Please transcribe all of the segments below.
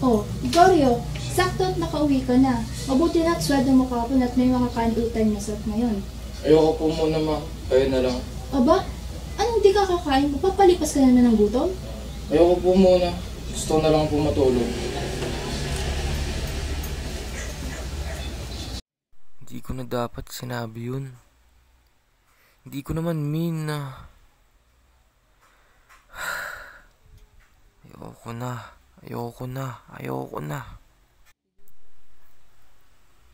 Oh, Gorio, sakto at nakauwi ka na. Mabuti na at sweldo mo kapon at may makakain utang na sarap ngayon. Ayoko po muna ma. Kayo na lang. Aba, anong di ka kakain? Mapapalipas ka na ng gutom? Ayoko po muna. Gusto ko na lang po matulog. Hindi ko na dapat sinabi yun. Hindi ko naman mean na... Ayoko na.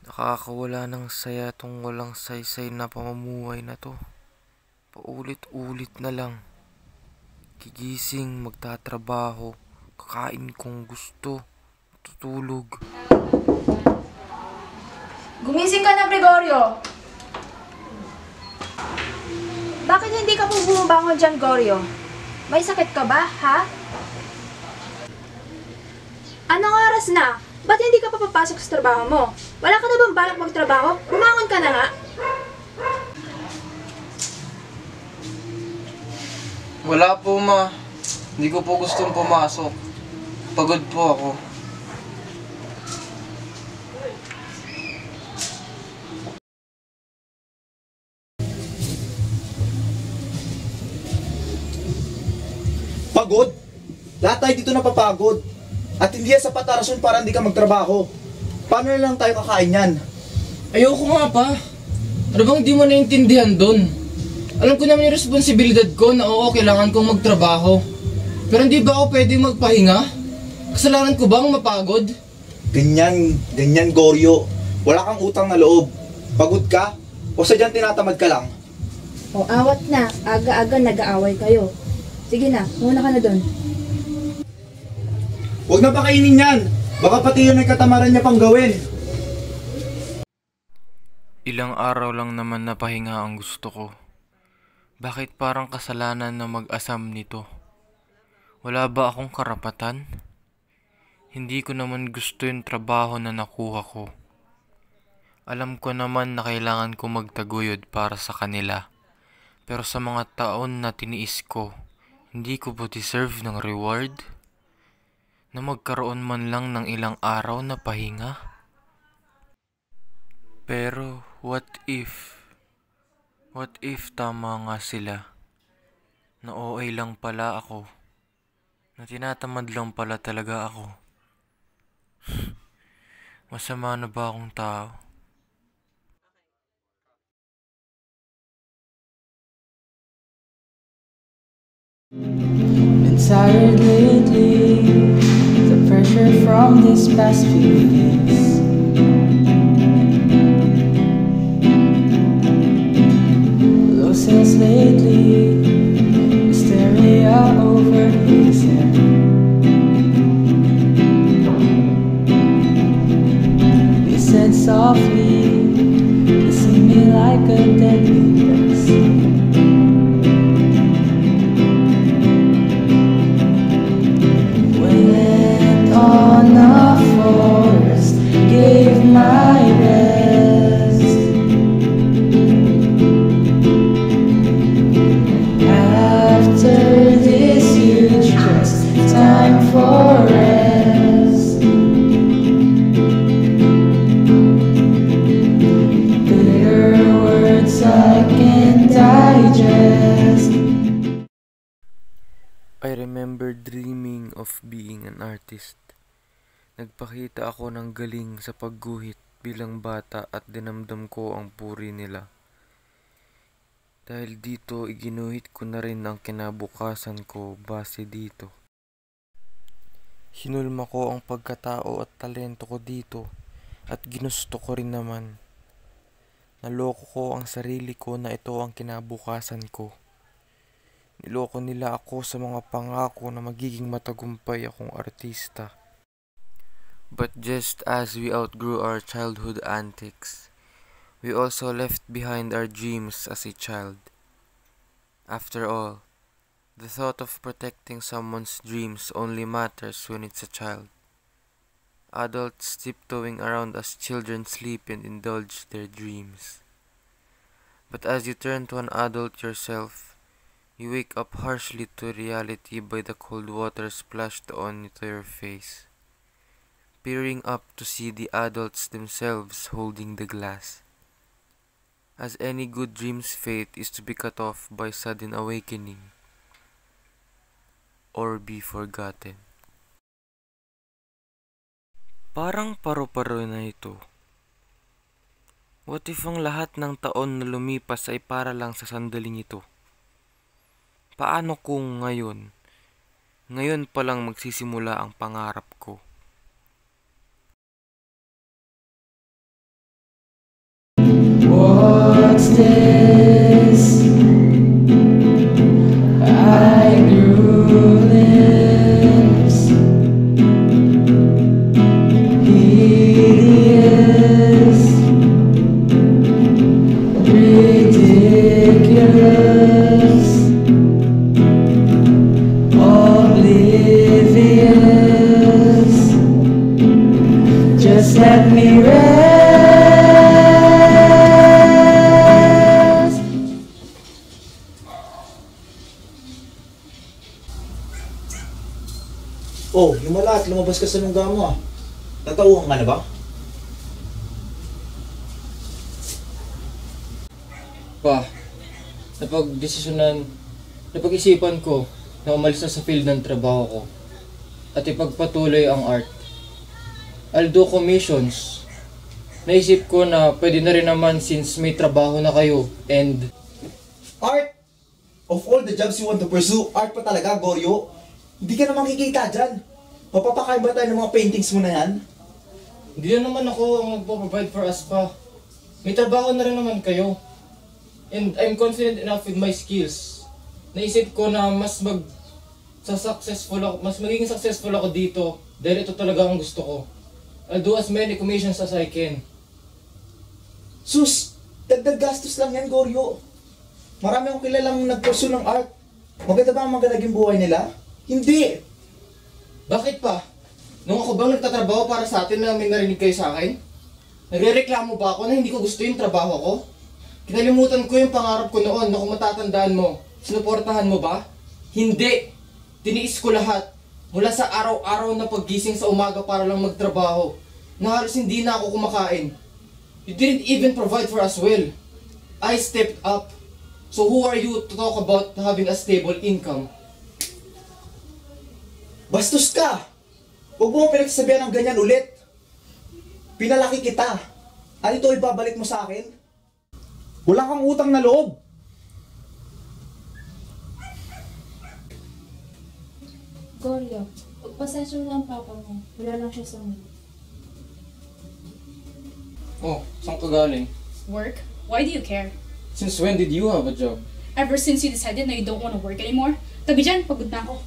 Nakakawala ng saya tong walang saysay na pamumuhay na to. Paulit-ulit na lang. Gigising, magtatrabaho, kakain kung gusto, tutulog. Gumising ka na, Gregorio! Bakit hindi ka po bumabangon dyan, Gorio? May sakit ka ba, ha? Anong oras na? Ba't hindi ka pa papasok sa trabaho mo? Wala ka na bang balak magtrabaho? Bumangon ka na nga! Wala po ma. Hindi ko po gustong pumasok. Pagod po ako. Pagod? Lahat tayo dito napapagod. At hindi yan sapat na rason para hindi ka magtrabaho. Paano na lang tayo kakain yan? Ayoko nga pa. Ano bang di mo naintindihan doon? Alam ko naman yung responsibilidad ko na oo, kailangan kong magtrabaho. Pero hindi ba ako pwedeng magpahinga? Kasalanan ko bang mapagod? Ganyan, Gorio. Wala kang utang na loob. Pagod ka? O sadyang tinatamad ka lang? O awat na, aga-aga nag-aaway kayo. Sige na, muna ka na doon. Huwag na pakainin yan! Baka pati yun ay katamaran niya pang gawin. Ilang araw lang naman na pahinga ang gusto ko. Bakit parang kasalanan na mag-asam nito? Wala ba akong karapatan? Hindi ko naman gusto yung trabaho na nakuha ko. Alam ko naman na kailangan ko magtaguyod para sa kanila. Pero sa mga taon na tiniis ko, hindi ko ba deserve ng reward? Na magkaroon man lang ng ilang araw na pahinga? Pero what if tama nga sila? Na OA lang pala ako. Na tinatamad lang pala talaga ako. Masama na ba akong tao? Been tired lately, the pressure from these past few days. Low sales lately, hysteria over his head. They said softly, they see me like a deadly pest. Went on a forest, gave my best. After this huge quest, time for rest. Bitter words I can't digest. I remember dreaming of being an artist. Nagpakita ako ng galing sa pagguhit bilang bata at dinamdam ko ang puri nila. Dahil dito, iginuhit ko na rin ang kinabukasan ko base dito. Hinulma ko ang pagkatao at talento ko dito at ginusto ko rin naman. Naloko ko ang sarili ko na ito ang kinabukasan ko. Niloko nila ako sa mga pangako na magiging matagumpay akong artista. But just as we outgrew our childhood antics, we also left behind our dreams as a child. After all, the thought of protecting someone's dreams only matters when it's a child. Adults tiptoeing around as children sleep and indulge their dreams. But as you turn to an adult yourself, you wake up harshly to reality by the cold water splashed onto your face. peering up to see the adults themselves holding the glass. As any good dream's fate is to be cut off by sudden awakening or be forgotten. Parang paro-paro na ito. What if ang lahat ng taon na lumipas ay para lang sa sandaling ito? Paano kung ngayon pa lang magsisimula ang pangarap ko? What's this? I grew lips, hideous, ridiculous, oblivious. Just let me rest. Oh, lumala at lumabas ka sa lungga mo ah. Natauhan ka na ba? Pa, napag-isipan ko na umalis na sa field ng trabaho ko at ipagpatuloy ang art. I'll do commissions. Naisip ko na pwede na rin naman since may trabaho na kayo and... Art! Of all the jobs you want to pursue, art pa talaga, Goryo. Hindi ka na makikita dyan. Mapapakain ba tayo ng mga paintings mo na yan? Hindi na naman ako ang magpo-provide for us pa. May trabaho na rin naman kayo. And I'm confident enough with my skills. Naisip ko na mas magiging successful ako dito dahil ito talaga ang gusto ko. I'll do as many commissions as I can. Sus! Dagdag gastos lang yan, Goryo. Marami akong kilalang nag-pursue ng art. Maganda ba ang magalaging buhay nila? Hindi! Bakit pa? Nung ako bang nagtatrabaho para sa atin na may narinig kayo sa akin? Nagrereklamo ba ako na hindi ko gusto yung trabaho ko? Kinalimutan ko yung pangarap ko noon na kung matatandaan mo. Sinuportahan mo ba? Hindi! Tiniis ko lahat. Mula sa araw-araw na paggising sa umaga para lang magtrabaho. Na halos hindi na ako kumakain. You didn't even provide for us well. I stepped up. So who are you to talk about having a stable income? Bastos ka! Huwag mo pinagsasabihan ng ganyan ulit. Pinalaki kita. Ano ito ibabalik mo sa akin? Wala kang utang na loob. Goryo, pagpasensya mo ang papa mo. Wala lang siya sa mood. Oh, saan ka galing? Work? Why do you care? Since when did you have a job? Ever since you decided na you don't want to work anymore? Tabi dyan, pagod na ako.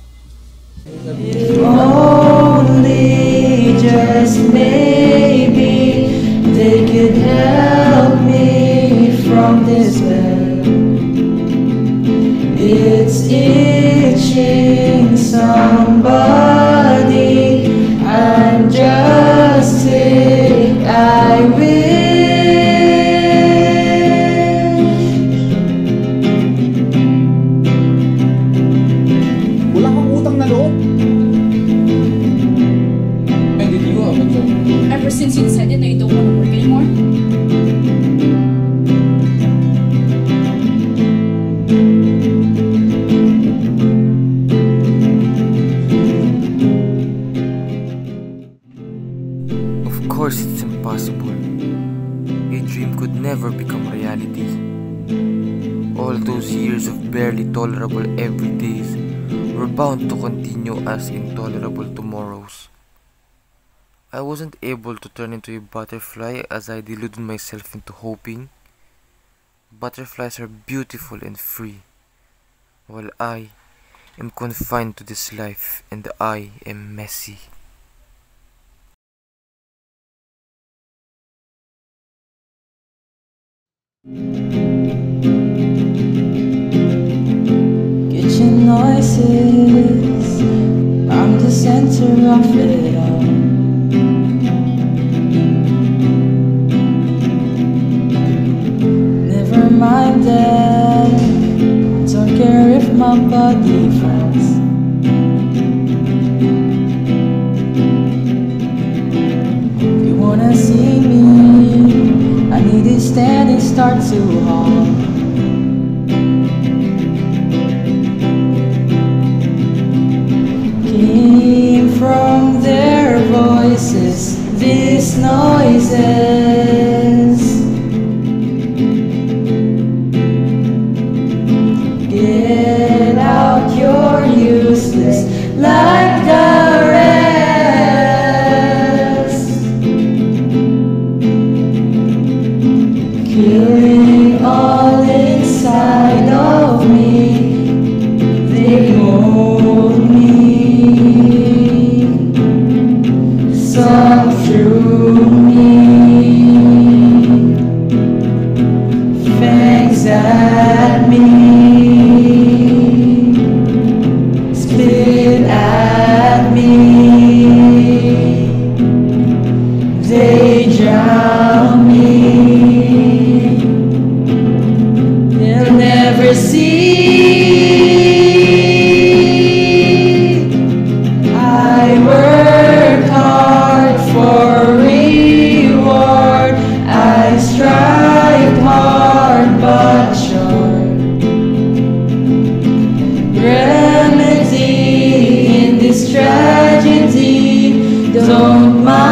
Only just maybe they could help me from this bed. It's itching somebody. I'm just sick. I wish. Wala kang utang na loob. When did you have a job? Ever since you decided na you don't want to work anymore? Of course it's impossible. A dream could never become reality. All those years of barely tolerable everydays were bound to continue as intolerable tomorrows. I wasn't able to turn into a butterfly as I deluded myself into hoping. Butterflies are beautiful and free, while I am confined to this life and I am messy. Kitchen noises, I'm the center of it all. Never mind that, don't care if my body falls. wanna see me. I need to stand and start to hum. Came from their voices, these noises. Get out, you're useless like the rest. Killing all inside of me, they mold me. Some through me, fangs at me, spit at me, they drown me. They'll never see I work hard for reward. I strive hard but short. Remedy in this tragedy, don't mind.